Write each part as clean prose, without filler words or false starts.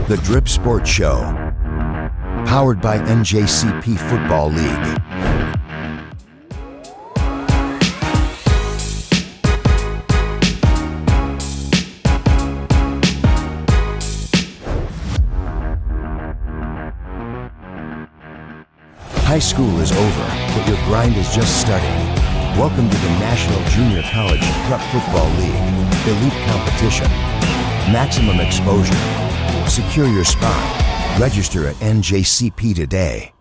The Drip Sports Show, powered by NJCP Football League. High school is over, but your grind is just starting. Welcome to the National Junior College Prep Football League. Elite competition. Maximum exposure. Secure your spot. Register at NJCP today.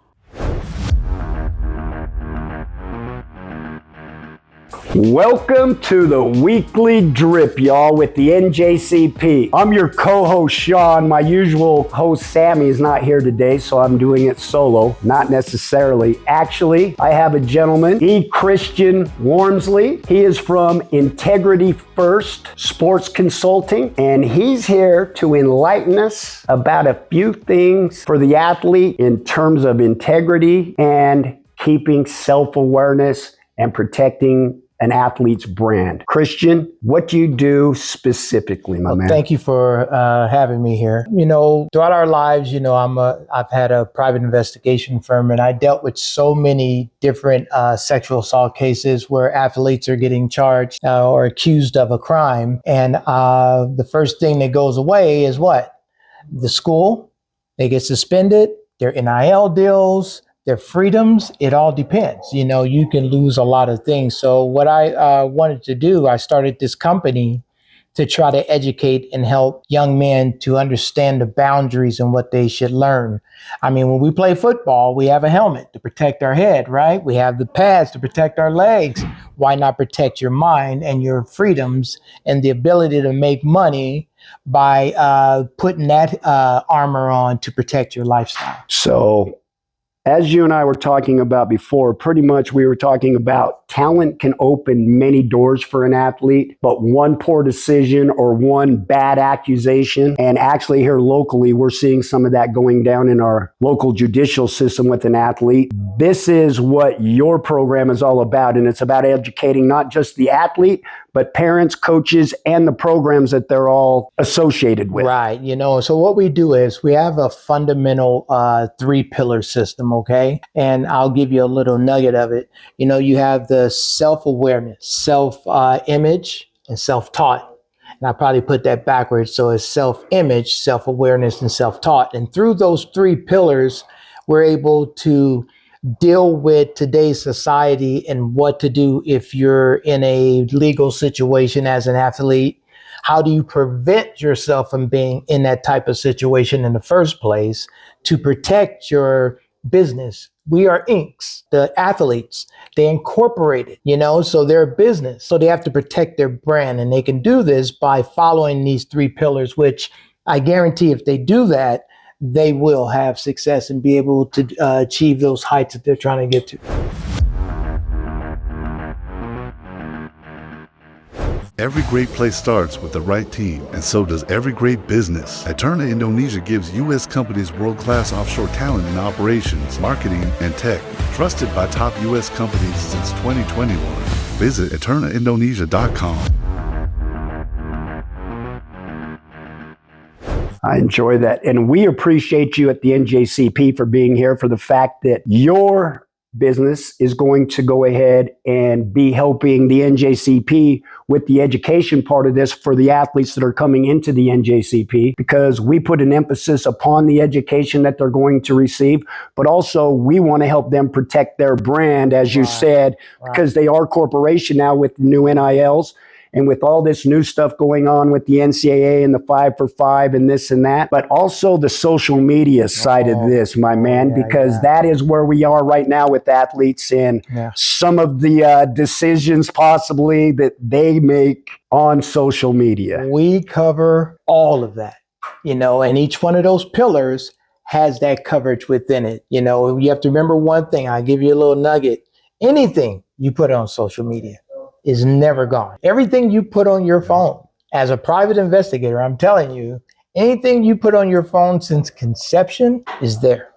Welcome to the weekly drip, y'all, with the NJCP. I'm your co-host, Shaun. My usual host, Sammy, is not here today, so I'm doing it solo. Not necessarily. Actually, I have a gentleman, Christian Warmsley. He is from Integrity First Sports Consulting, and he's here to enlighten us about a few things for the athlete in terms of integrity and keeping self-awareness and protecting an athlete's brand. Christian, what do you do specifically, my man? Thank you for having me here. You know, throughout our lives, you know, I've had a private investigation firm, and I dealt with so many different sexual assault cases where athletes are getting charged or accused of a crime. And the first thing that goes away is what? The school, they get suspended, their NIL deals, their freedoms, it all depends. You know, you can lose a lot of things. So what I wanted to do, I started this company to try to educate and help young men to understand the boundaries and what they should learn. I mean, when we play football, we have a helmet to protect our head, right? We have the pads to protect our legs. Why not protect your mind and your freedoms and the ability to make money by putting that armor on to protect your lifestyle? So, as you and I were talking about before, pretty much we were talking about talent can open many doors for an athlete, but one poor decision or one bad accusation, and actually here locally, we're seeing some of that going down in our local judicial system with an athlete. This is what your program is all about, and it's about educating not just the athlete, but parents, coaches, and the programs that they're all associated with. Right. You know, so what we do is we have a fundamental 3-pillar system, okay? And I'll give you a little nugget of it. You know, you have the self-awareness, self-image, and self-taught. And I probably put that backwards. So it's self-image, self-awareness, and self-taught. And through those 3 pillars, we're able to deal with today's society and what to do if you're in a legal situation as an athlete. How do you prevent yourself from being in that type of situation in the first place to protect your business? We are inks, the athletes, they incorporate it, you know, so they're a business. So they have to protect their brand, and they can do this by following these 3 pillars, which I guarantee if they do that, they will have success and be able to achieve those heights that they're trying to get to. Every great place starts with the right team, and so does every great business. Eterna Indonesia gives U.S. companies world-class offshore talent in operations, marketing, and tech, trusted by top U.S. companies since 2021. Visit eternaindonesia.com. I enjoy that. And we appreciate you at the NJCP for being here, for the fact that your business is going to go ahead and be helping the NJCP with the education part of this for the athletes that are coming into the NJCP, because we put an emphasis upon the education that they're going to receive, but also we want to help them protect their brand, as you said, because they are a corporation now with new NILs. And with all this new stuff going on with the NCAA and the 5 for 5 and this and that, but also the social media side of this, my man, because that is where we are right now with athletes and some of the decisions possibly that they make on social media. We cover all of that, you know, and each one of those pillars has that coverage within it. You know, you have to remember one thing. I'll give you a little nugget. Anything you put on social media is never gone. Everything you put on your phone as a private investigator, I'm telling you, anything you put on your phone since conception is there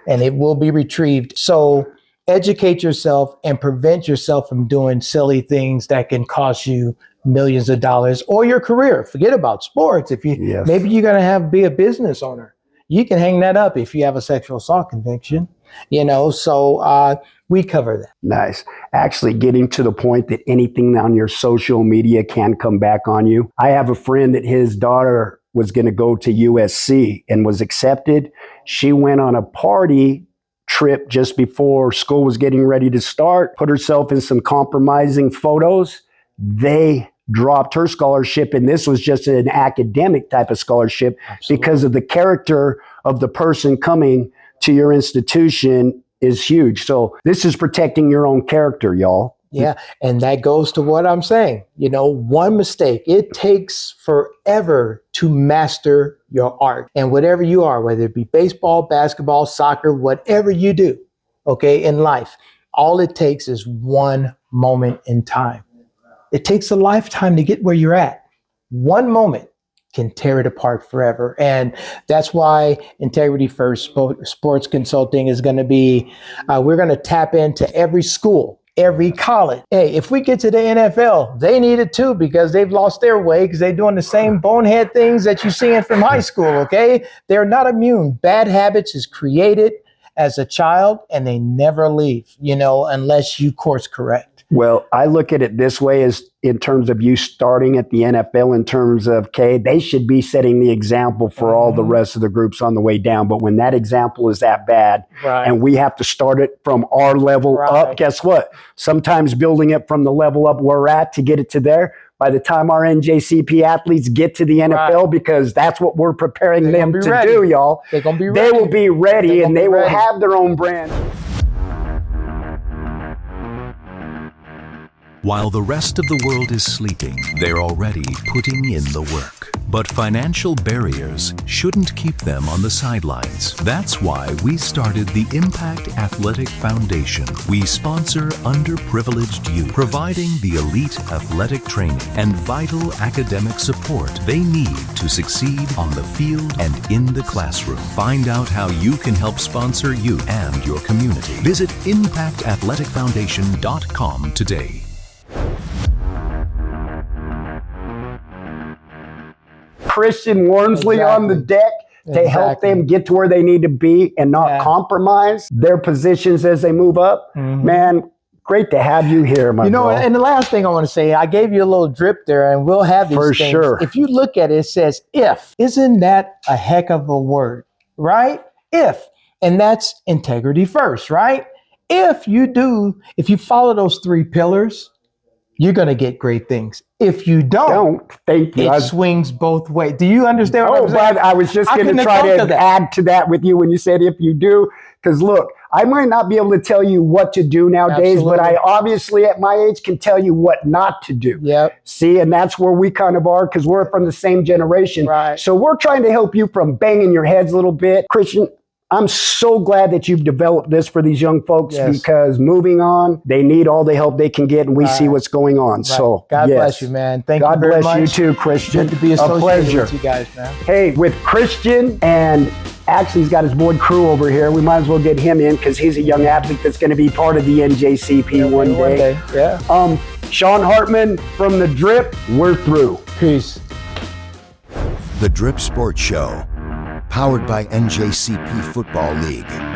and it will be retrieved. So Educate yourself and prevent yourself from doing silly things that can cost you millions of dollars or your career. Forget about sports. If you maybe you're gonna be a business owner, you can hang that up if you have a sexual assault conviction. So we cover that. Nice. Actually getting to the point that anything on your social media can come back on you. I have a friend that his daughter was going to go to USC and was accepted. She went on a party trip just before school was getting ready to start, put herself in some compromising photos. They dropped her scholarship, and this was just an academic type of scholarship. Absolutely. Because of the character of the person coming to your institution is huge. So this is protecting your own character, y'all. Yeah, and that goes to what I'm saying. One mistake, it takes forever to master your art. And whatever you are, whether it be baseball, basketball, soccer, whatever you do, okay, in life, all it takes is one moment in time. It takes a lifetime to get where you're at. One moment can tear it apart forever. And that's why Integrity First Sports Consulting is going to be, we're going to tap into every school, every college. Hey, if we get to the NFL, they need it too, because they've lost their way, because they're doing the same bonehead things that you're seeing from high school, okay? They're not immune. Bad habits is created as a child, and they never leave, unless you course correct. Well, I look at it this way, as in terms of you starting at the NFL, in terms of, they should be setting the example for all the rest of the groups on the way down. But when that example is that bad, and we have to start it from our level up, guess what? Sometimes building it from the level up we're at to get it to there, by the time our NJCP athletes get to the NFL, because that's what we're preparing them to do, y'all. They're gonna be ready. They will be ready, and they will have their own brand. While the rest of the world is sleeping, they're already putting in the work. But financial barriers shouldn't keep them on the sidelines. That's why we started the Impact Athletic Foundation. We sponsor underprivileged youth, providing the elite athletic training and vital academic support they need to succeed on the field and in the classroom. Find out how you can help sponsor you and your community. Visit impactathleticfoundation.com today. Christian Warmsley on the deck to help them get to where they need to be and not compromise their positions as they move up. Man, great to have you here, my bro. And the last thing I want to say, I gave you a little drip there, and we'll have these things. Sure. If you look at it, it says if. Isn't that a heck of a word, right? If. And that's integrity first, right? If you follow those three pillars, you're going to get great things. If you don't, thank you. It swings both ways. Do you understand what I'm saying? I was just going to try to add to that with you when you said if you do. Because look, I might not be able to tell you what to do nowadays, but I obviously at my age can tell you what not to do. Yep. See, and that's where we kind of are, because we're from the same generation. Right. So we're trying to help you from banging your heads a little bit. Christian, I'm so glad that you've developed this for these young folks, because moving on, they need all the help they can get, and we see what's going on. So God bless you, man. Thank you very much. God bless you too, Christian. Good to be associated a pleasure with you guys, man. Hey, with Christian, and actually he's got his boy Crew over here. We might as well get him in, because he's a young athlete that's going to be part of the NJCP one day. Yeah. Shaun Hartman from The Drip, we're through. Peace. The Drip Sports Show, powered by NJCP Football League.